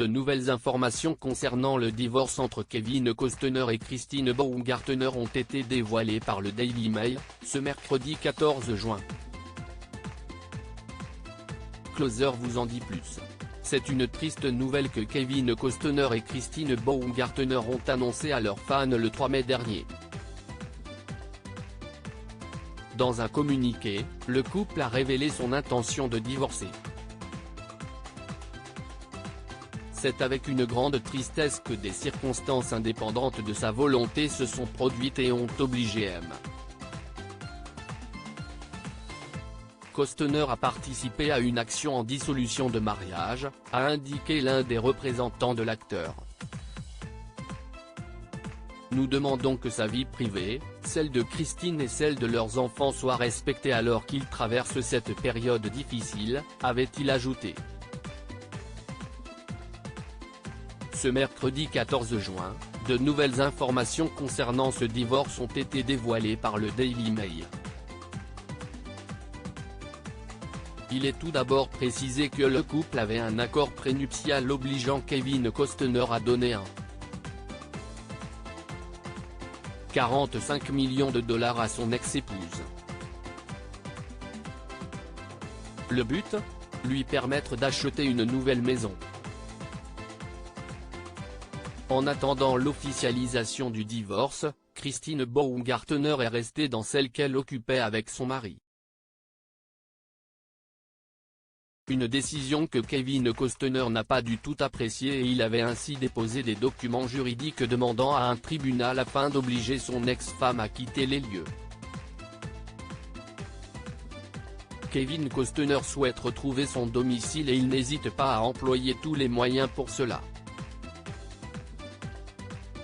De nouvelles informations concernant le divorce entre Kevin Costner et Christine Baumgartner ont été dévoilées par le Daily Mail, ce mercredi 14 juin. Closer vous en dit plus. C'est une triste nouvelle que Kevin Costner et Christine Baumgartner ont annoncé à leurs fans le 3 mai dernier. Dans un communiqué, le couple a révélé son intention de divorcer. C'est avec une grande tristesse que des circonstances indépendantes de sa volonté se sont produites et ont obligé M. Costner a participé à une action en dissolution de mariage, a indiqué l'un des représentants de l'acteur. Nous demandons que sa vie privée, celle de Christine et celle de leurs enfants soient respectées alors qu'ils traversent cette période difficile, avait-il ajouté. Ce mercredi 14 juin, de nouvelles informations concernant ce divorce ont été dévoilées par le Daily Mail. Il est tout d'abord précisé que le couple avait un accord prénuptial obligeant Kevin Costner à donner 45 millions de dollars à son ex-épouse. Le but ? Lui permettre d'acheter une nouvelle maison. En attendant l'officialisation du divorce, Christine Baumgartner est restée dans celle qu'elle occupait avec son mari. Une décision que Kevin Costner n'a pas du tout appréciée et il avait ainsi déposé des documents juridiques demandant à un tribunal afin d'obliger son ex-femme à quitter les lieux. Kevin Costner souhaite retrouver son domicile et il n'hésite pas à employer tous les moyens pour cela.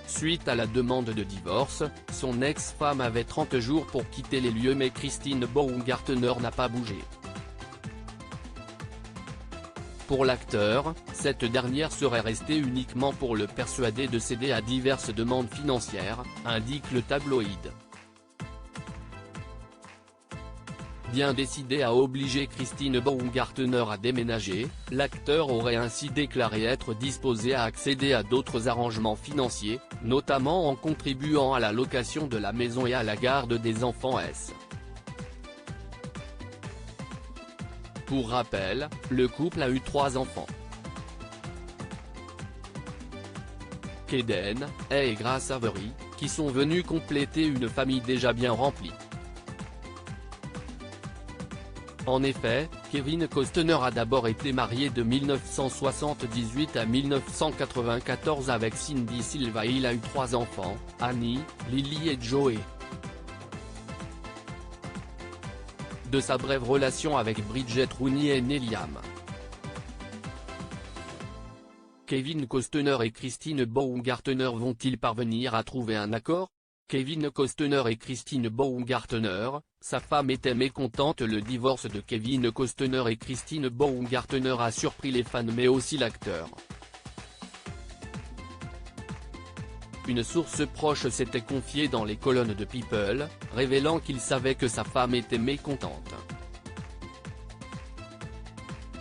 Suite à la demande de divorce, son ex-femme avait 30 jours pour quitter les lieux mais Christine Baumgartner n'a pas bougé. Pour l'acteur, cette dernière serait restée uniquement pour le persuader de céder à diverses demandes financières, indique le tabloïd. Bien décidé à obliger Christine Baumgartner à déménager, l'acteur aurait ainsi déclaré être disposé à accéder à d'autres arrangements financiers, notamment en contribuant à la location de la maison et à la garde des enfants. Pour rappel, le couple a eu 3 enfants. Kaden, et Grace Avery, qui sont venus compléter une famille déjà bien remplie. En effet, Kevin Costner a d'abord été marié de 1978 à 1994 avec Cindy Silva et il a eu 3 enfants, Annie, Lily et Joey. De sa brève relation avec Bridget Rooney est né Liam. Kevin Costner et Christine Baumgartner vont-ils parvenir à trouver un accord ? Kevin Costner et Christine Baumgartner, sa femme était mécontente. Le divorce de Kevin Costner et Christine Baumgartner a surpris les fans mais aussi l'acteur. Une source proche s'était confiée dans les colonnes de People, révélant qu'il savait que sa femme était mécontente.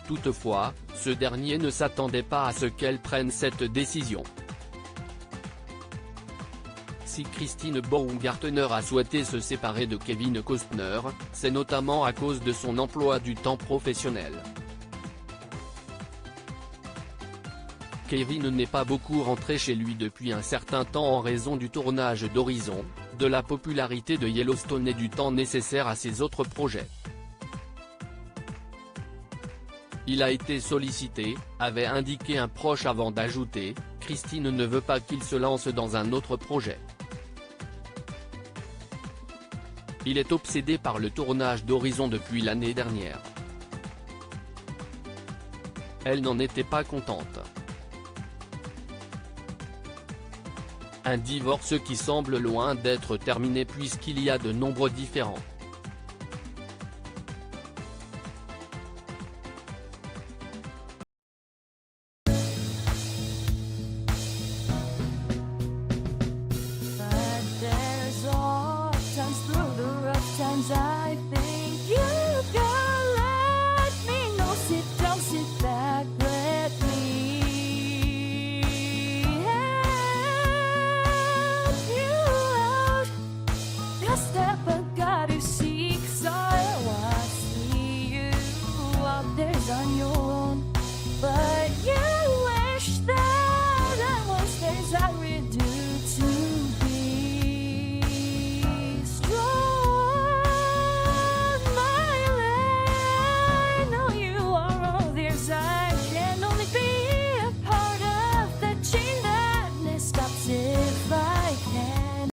Toutefois, ce dernier ne s'attendait pas à ce qu'elle prenne cette décision. Si Christine Baumgartner a souhaité se séparer de Kevin Costner, c'est notamment à cause de son emploi du temps professionnel. Kevin n'est pas beaucoup rentré chez lui depuis un certain temps en raison du tournage d'Horizon, de la popularité de Yellowstone et du temps nécessaire à ses autres projets. Il a été sollicité, avait indiqué un proche avant d'ajouter, Christine ne veut pas qu'il se lance dans un autre projet. Il est obsédé par le tournage d'Horizon depuis l'année dernière. Elle n'en était pas contente. Un divorce qui semble loin d'être terminé puisqu'il y a de nombreux différends. But there's all times through the rough times I think